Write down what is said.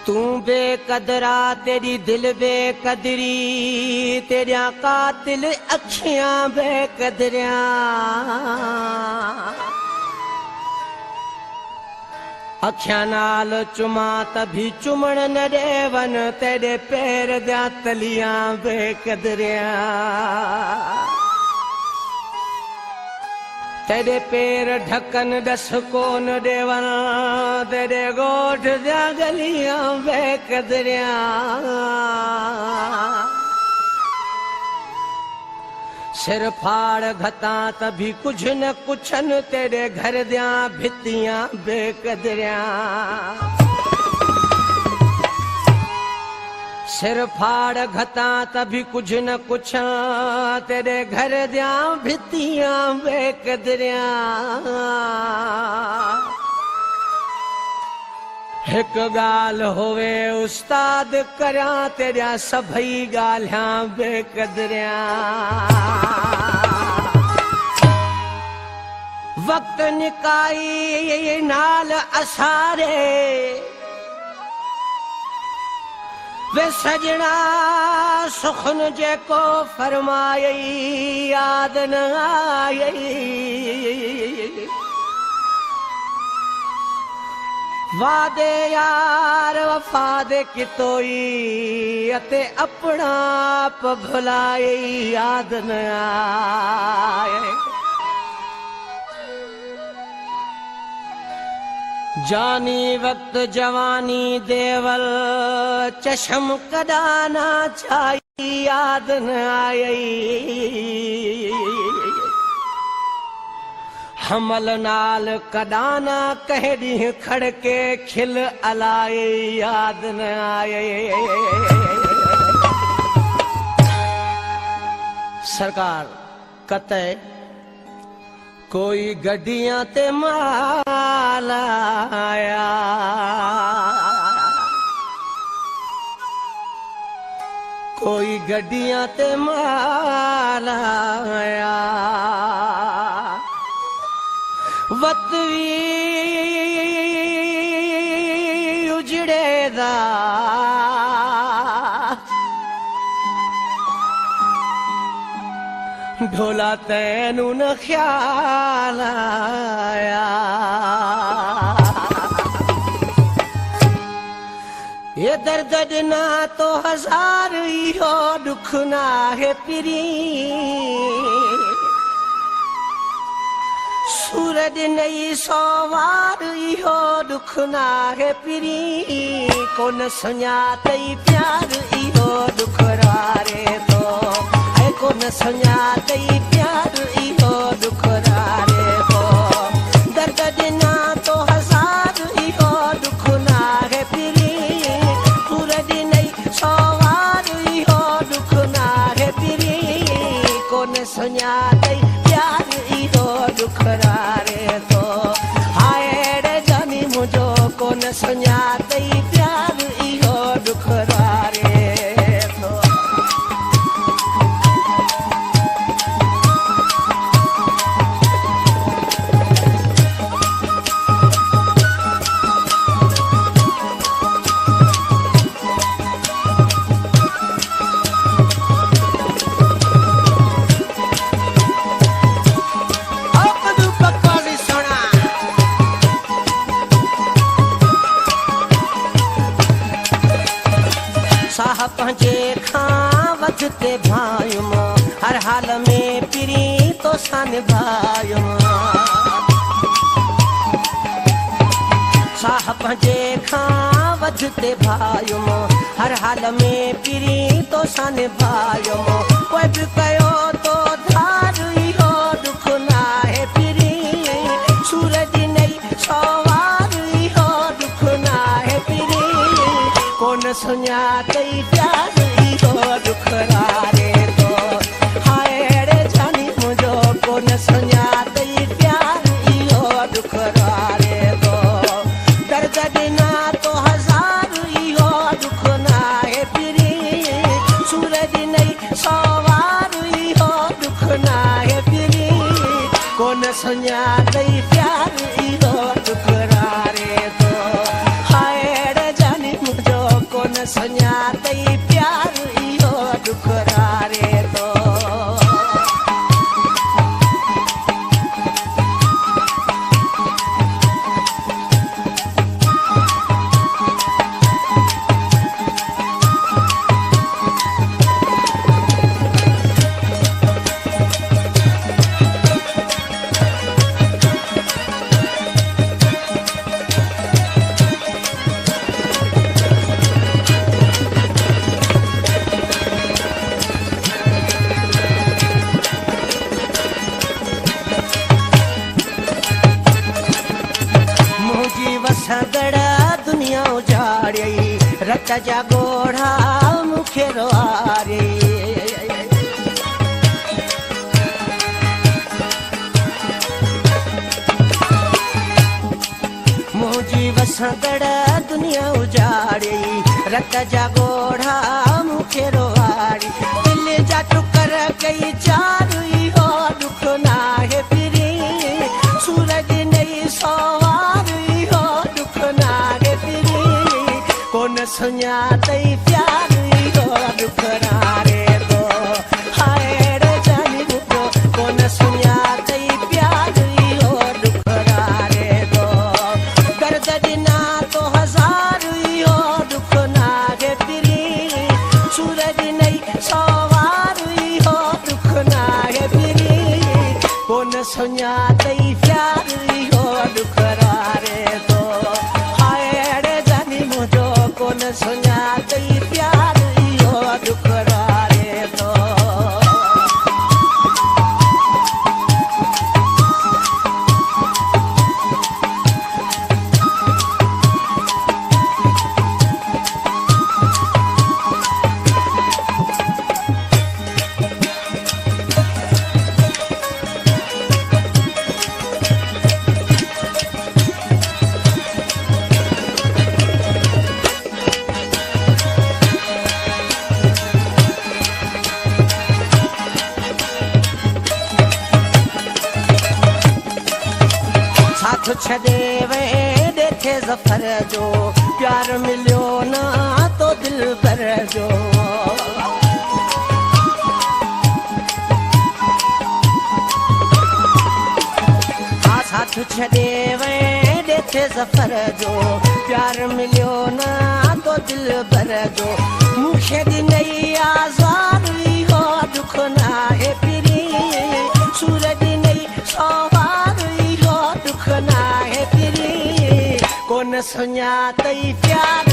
तू बेकदरा तेरी दिल बेकदरी तेरिया कातिल अखियां बेकदरिया अखियां नाल चुमा तभी चुमण न देवन तेरे पैर दिया तलियां बेकदरिया तेरे पैर ढकन दस कोन देवन तेरे गोठ दिया गलियां बेकदरिया सिर फाड़ घता तभी कुछ न कुछन तेरे घर दिया भित्तियां बेकदरिया सिर फाड़ घता तभी कुछ न कुछ तेरे घर दिया भित्तियां बेकदरिया एक गाल होवे उस्ताद करा तेरिया सभई गालियां बेकदरिया वक्त निकाई नाल असारे वे सजना सुखन जेको फरमाई याद न आई वादे यार वफादे कितोई अते अपना आप भुलाए याद न आए जानी वक्त जवानी देवल चशम कदाना छाई याद न आई हमल नाल कदाना कह दी खड़के खिल अलाए याद न आए सरकार कते कोई गड्डियां ते माल आया कोई गड्डियां ते माल आया वतवी उजड़ेदा ढोला तैनू न ख्याल आया ये दर्द ना तो हजार इहो दुख ना है पिरी सूरज नई सोवार इहो दुख ना है पिरी कोन सुञातई प्यार इहो दुख रारे तो है कोन सुञातई प्यार इहो दुख रारे तो दर्द ना तो हजार इहो दुख ना है पिरी सूरज नई सोवार इहो दुख ना है पिरी कोन सुञातई प्यार इहो दुख रारे तो हाय रे जानी मुझो कोन सुञातई प्यार इहो दुख रारे तो पंजे खां वधते भायुम हर हाल में पिरी तो सन भायुम साह पंजे खां वधते भायुम हर हाल में पिरी तो सन भायुम कोई भी कयो तो धार इहो दुख ना है पिरी सूरज नई सोवार इहो दुख ना है पिरी कोन सुञातई प्यार इहो दुख रारे तो हाय रे जानी मुझो कोन सुञातई प्यार इहो दुख रारे तो दर्द ना तो हजार इहो दुख ना है पिरी सूरज नई सोवार इहो दुख ना है पिरी कोन सुञातई प्यार इहो दुख रारे तो हाय रे जानी मुझो सुञातई प्यार इहो डुकरारे थो सगड़ा दुनिया उजाड़ी रत जा गोढ़ा मुखे रोआरे मुझी वसगड़ा दुनिया उजाड़ी रत जा गोढ़ा मुखे रोआरी दिल जा टुकर कई चारू हो दुख ना है फिरी सूरज नहीं सवार कोन सुञातई प्यार इहो डुकरारे थो हाय रे जानी ॿुधो कोन सुञातई प्यार इहो डुकरारे थो गर्द ॾिना तो हज़ार इहो दुख नागे फिरी सूरज नहीं सवार इहो दुख नागे फिरी कोन सुञातई प्यार इहो डुकरारे थो कोन सुञातई प्यार इहो डुकरारे थो साथ छॾे वे ॾेठे ज़फ़र जो प्यार मिलियो ना तो दिल भर जो साथ छॾे वे ॾेठे ज़फ़र जो प्यार मिलियो ना तो दिल भर जो मूंखे ॾिनई आज़ाद इहो दुख ना आहे फिरी सूरज नहीं सवार इहो दुख ना आहे फिरी कोन सुञातई प्यार